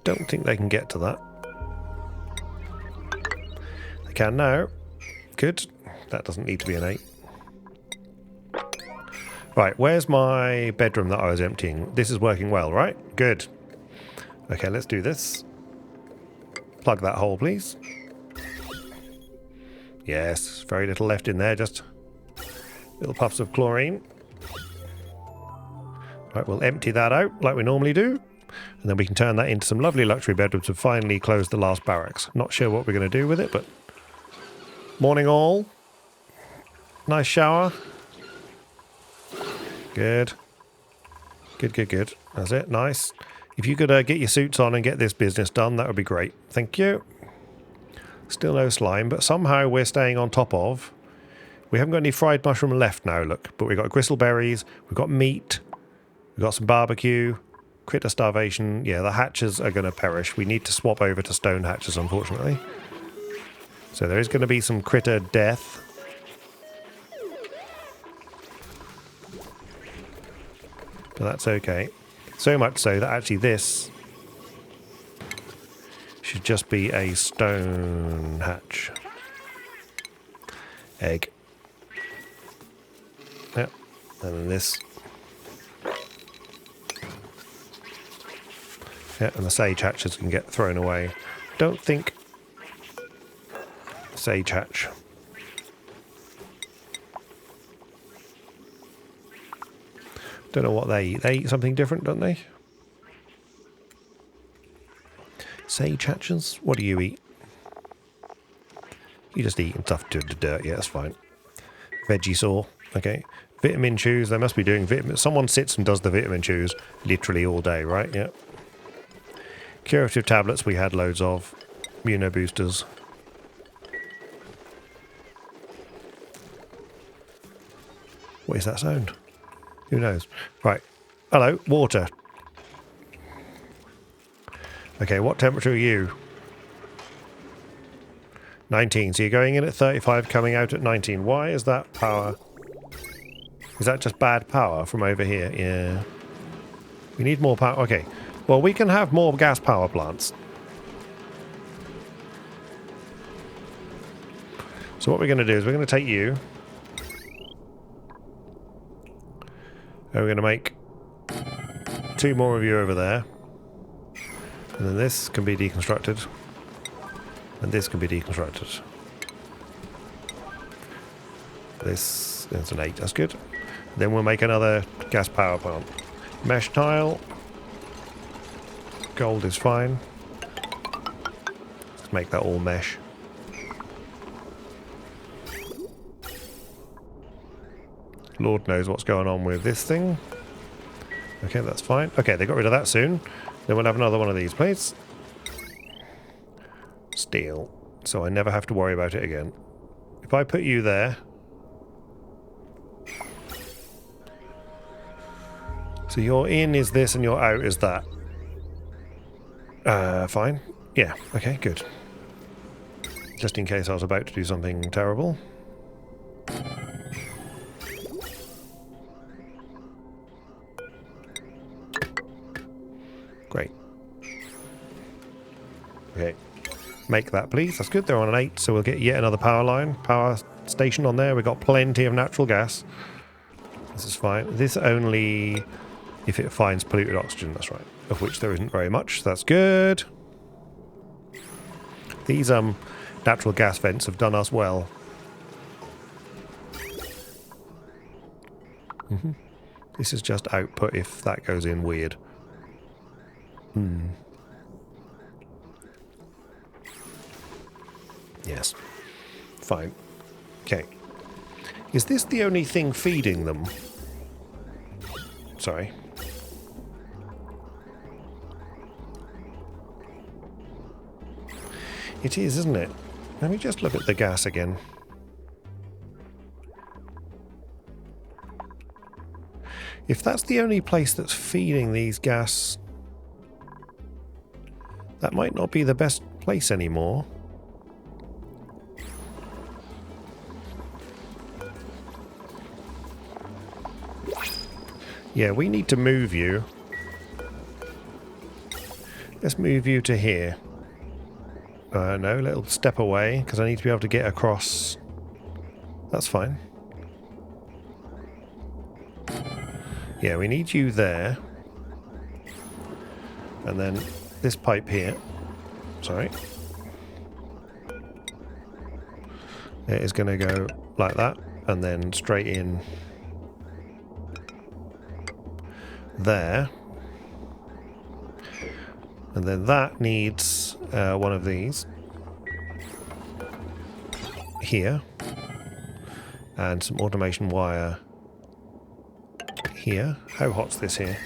Don't think they can get to that. They can now. Good. That doesn't need to be an 8. Right, where's my bedroom that I was emptying? This is working well, right? Good. Okay, let's do this. Plug that hole, please. Yes, very little left in there, just little puffs of chlorine. Right, we'll empty that out like we normally do. And then we can turn that into some lovely luxury bedrooms and finally close the last barracks. Not sure what we're going to do with it, but... Morning all. Nice shower. Good. Good, good, good. That's it. Nice. If you could get your suits on and get this business done, that would be great. Thank you. Still no slime, but somehow we're staying on top of... We haven't got any fried mushroom left now, look. But we've got gristleberries, we've got meat, we've got some barbecue, critter starvation. Yeah, the hatches are going to perish. We need to swap over to stone hatches, unfortunately. So there is going to be some critter death. But that's okay. So much so that actually this should just be a stone hatch. Egg. Yep. And then this. Yeah, and the sage hatches can get thrown away. Don't think sage hatch. Don't know what they eat. They eat something different, don't they? Sage hatches? What do you eat? You just eat stuff to the dirt. Yeah, that's fine. Veggie saw. Okay. Vitamin chews. They must be doing vitamin. Someone sits and does the vitamin chews literally all day, right? Yeah. Curative tablets we had loads of. Immuno boosters. What is that sound? Who knows? Right. Hello, water. Okay, what temperature are you? 19. So you're going in at 35, coming out at 19. Why is that power? Is that just bad power from over here? Yeah. We need more power. Okay. Well, we can have more gas power plants. So what we're going to do is we're going to take you. And we're going to make 2 more of you over there. And then this can be deconstructed. And this can be deconstructed. This is an 8, that's good. Then we'll make another gas power plant. Mesh tile. Gold is fine. Let's make that all mesh. Lord knows what's going on with this thing. Okay, that's fine. Okay, they got rid of that soon. Then we'll have another one of these, please. Steel. So I never have to worry about it again. If I put you there... So your in is this and your out is that. Fine. Yeah, okay, good. Just in case I was about to do something terrible. Great. Okay. Make that, please. That's good. They're on an 8, so we'll get yet another power line. Power station on there. We've got plenty of natural gas. This is fine. This only if it finds polluted oxygen, that's right. Of which there isn't very much. So that's good. These natural gas vents have done us well. This is just output if that goes in weird. Yes. Fine. Okay. Is this the only thing feeding them? Sorry. It is, isn't it? Let me just look at the gas again. If that's the only place that's feeding these gas, that might not be the best place anymore. Yeah, we need to move you. Let's move you to here. No, a little step away, because I need to be able to get across. That's fine. Yeah, we need you there. And then this pipe here. Sorry. It is going to go like that. And then straight in there. And then that needs one of these here. And some automation wire here. How hot's this here?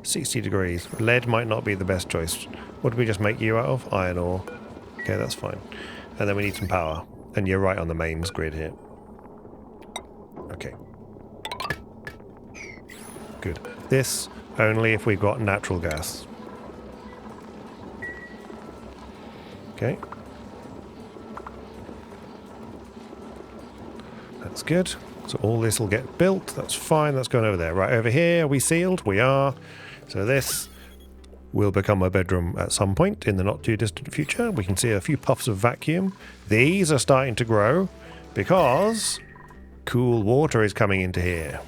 60 degrees. Lead might not be the best choice. What did we just make you out of? Iron ore. Okay, that's fine. And then we need some power. And you're right on the mains grid here. Okay. Good. This only if we've got natural gas. Okay. That's good. So all this will get built. That's fine. That's going over there. Right, over here, are we sealed? We are. So this will become a bedroom at some point in the not too distant future. We can see a few puffs of vacuum. These are starting to grow because cool water is coming into here.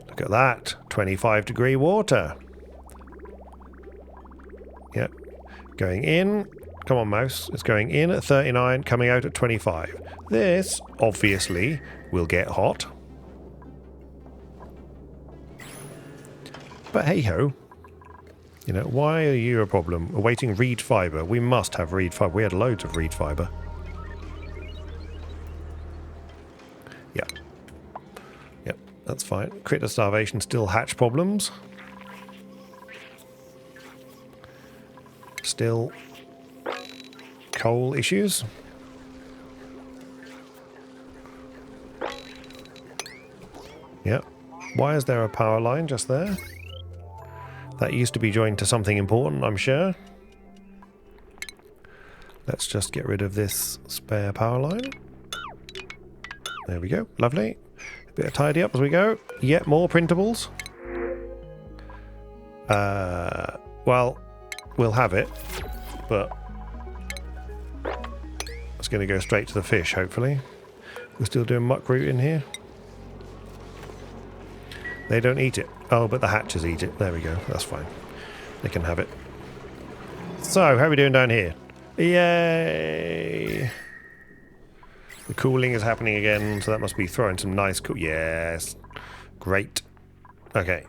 Look at that. 25-degree water. Yep. Going in. Come on, mouse. It's going in at 39, coming out at 25. This, obviously, will get hot. But hey-ho. You know, why are you a problem? Awaiting reed fibre. We must have reed fibre. We had loads of reed fibre. Yep. Yep, that's fine. Critter starvation still hatch problems. Still coal issues. Yep. Why is there a power line just there? That used to be joined to something important, I'm sure. Let's just get rid of this spare power line. There we go. Lovely. A bit of tidy up as we go. Yet more printables. Well, we'll have it, but it's going to go straight to the fish, hopefully. We're still doing muckroot in here. They don't eat it. Oh, but the hatches eat it. There we go. That's fine. They can have it. So, how are we doing down here? Yay! The cooling is happening again, so that must be throwing some nice cool... Yes! Great. Okay.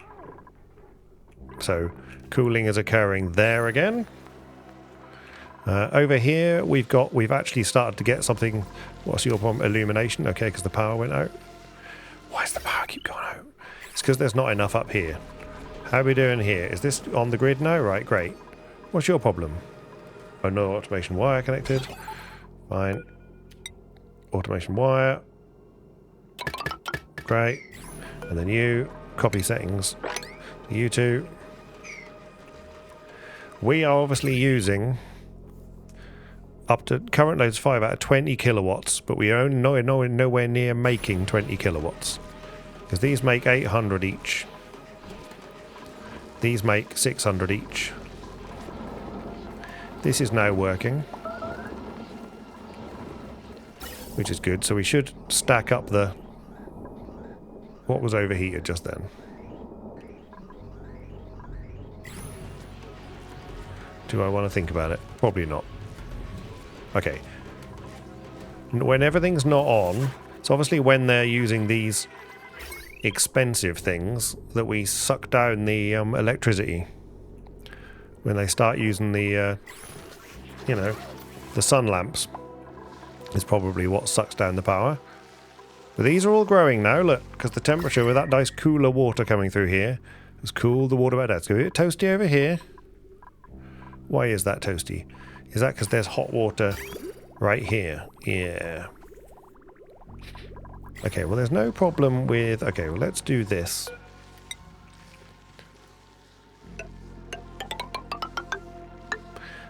So, cooling is occurring there again. Over here, we've actually started to get something... What's your problem? Illumination? Okay, because the power went out. Why does the power keep going out? It's because there's not enough up here. How are we doing here? Is this on the grid now? Right, great. What's your problem? Oh, no automation wire connected. Fine. Automation wire. Great. And then you. Copy settings. You two. We are obviously using up to current loads 5 out of 20 kilowatts, but we are nowhere near making 20 kilowatts. Because these make 800 each. These make 600 each. This is now working, which is good. So we should stack up the... What was overheated just then? Do I want to think about it? Probably not. Okay. When everything's not on, so obviously when they're using these expensive things that we suck down the electricity, when they start using the you know, the sun lamps is probably what sucks down the power. But these are all growing now, look, because the temperature with that nice cooler water coming through here has cooled the water back down. It's a bit toasty over here. Why is that toasty? Is that because there's hot water right here? Yeah. Okay, well, there's no problem with... Okay, well, let's do this.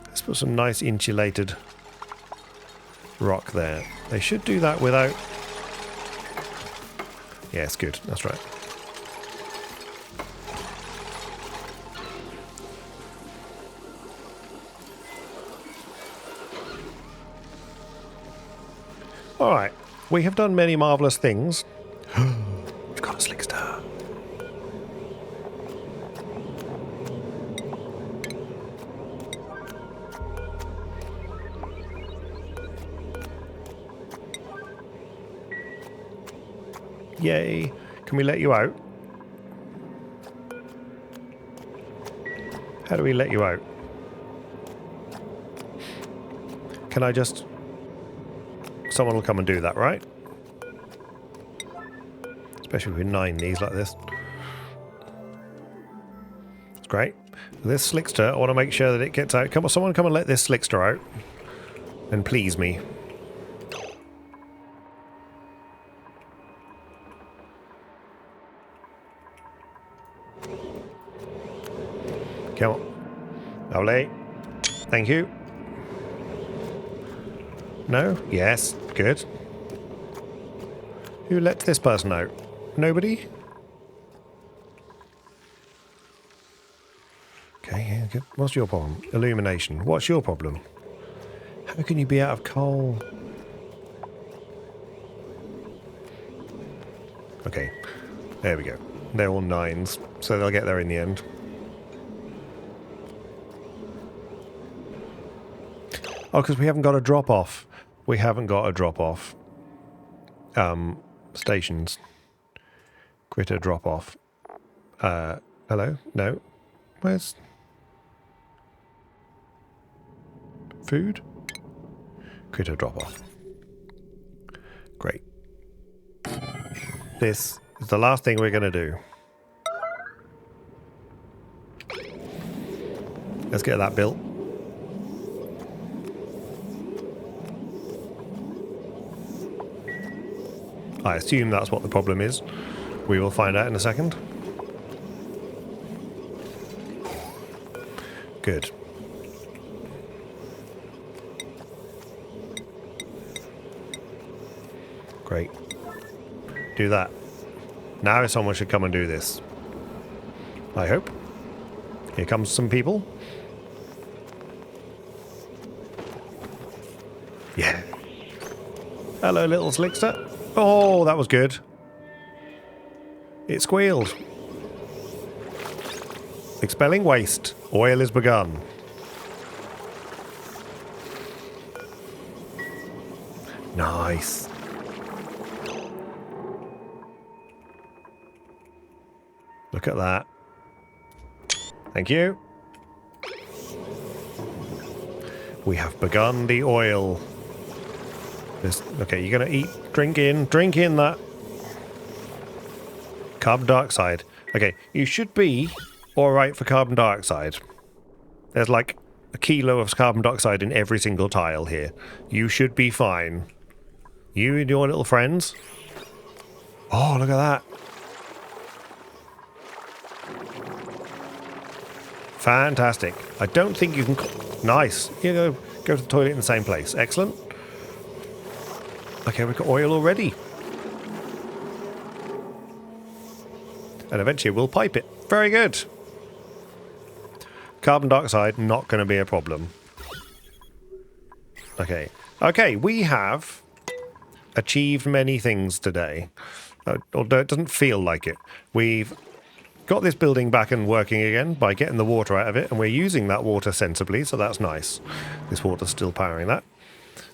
Let's put some nice insulated rock there. They should do that without... Yeah, it's good. That's right. All right. We have done many marvellous things. We've got got a Slickster. Yay. Can we let you out? How do we let you out? Can I just... Someone will come and do that, right? Especially with 9 knees like this. It's great. This Slickster, I want to make sure that it gets out. Come on, someone come and let this Slickster out. And please me. Come on. Lovely. Thank you. No? Yes. Good. Who let this person out? Nobody? Okay, yeah, good. What's your problem? Illumination. What's your problem? How can you be out of coal? Okay. There we go. They're all 9s, so they'll get there in the end. Oh, because we haven't got a drop-off. We haven't got a drop-off. Stations. Critter drop-off. Hello? No. Where's... food? Critter drop-off. Great. This is the last thing we're going to do. Let's get that built. I assume that's what the problem is. We will find out in a second. Good. Great. Do that. Now someone should come and do this. I hope. Here comes some people. Yeah. Hello, little Slickster. Oh, that was good. It squealed. Expelling waste. Oil is begun. Nice. Look at that. Thank you. We have begun the oil. Okay, you're going to eat, drink in that carbon dioxide. Okay, you should be alright for carbon dioxide. There's like a kilo of carbon dioxide in every single tile here. You should be fine. You and your little friends. Oh, look at that. Fantastic. I don't think you can... Nice. You go to the toilet in the same place. Excellent. Okay, we've got oil already. And eventually we'll pipe it. Very good. Carbon dioxide, not going to be a problem. Okay. Okay, we have achieved many things today. Although it doesn't feel like it. We've got this building back and working again by getting the water out of it, and we're using that water sensibly, so that's nice. This water's still powering that.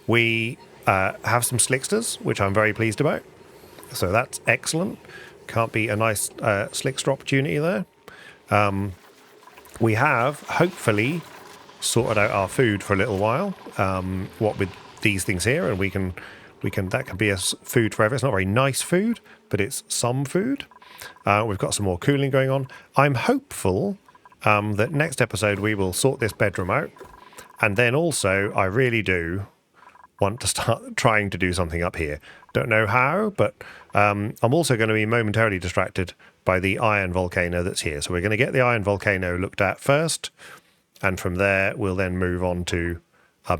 We have some slicksters, which I'm very pleased about. So that's excellent. Can't be a nice slickster opportunity there. We have, hopefully, sorted out our food for a little while. What with these things here, and we can that can be a food forever. It's not very nice food, but it's some food. We've got some more cooling going on. I'm hopeful that next episode we will sort this bedroom out. And then also, I really do want to start trying to do something up here. Don't know how, but I'm also going to be momentarily distracted by the iron volcano that's here. So we're going to get the iron volcano looked at first. And from there, we'll then move on to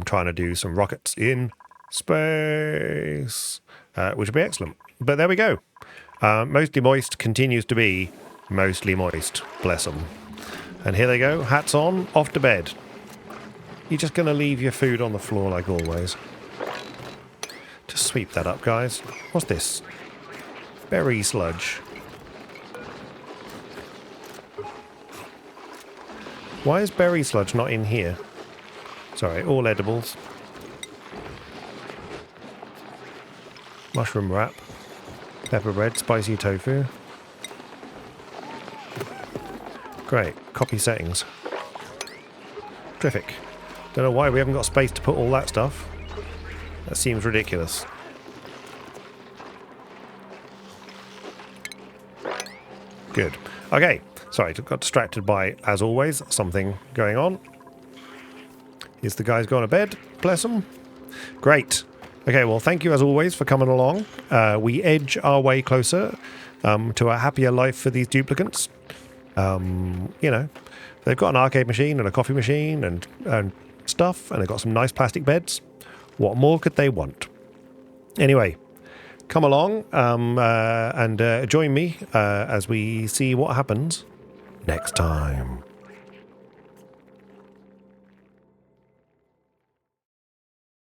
trying to do some rockets in space, which will be excellent. But there we go. Mostly Moist continues to be mostly moist. Bless them. And here they go. Hats on, off to bed. You're just going to leave your food on the floor like always. Just sweep that up, guys. What's this? Berry sludge. Why is berry sludge not in here? Sorry, all edibles. Mushroom wrap. Pepper bread, spicy tofu. Great. Copy settings. Terrific. Don't know why we haven't got space to put all that stuff. That seems ridiculous. Good. Okay. Sorry, got distracted by, as always, something going on. Here's the guys going to bed. Bless them. Great. Okay, well, thank you as always for coming along. We edge our way closer to a happier life for these duplicants. You know, they've got an arcade machine and a coffee machine and stuff, and they've got some nice plastic beds. What more could they want? Anyway, come along and join me as we see what happens next time.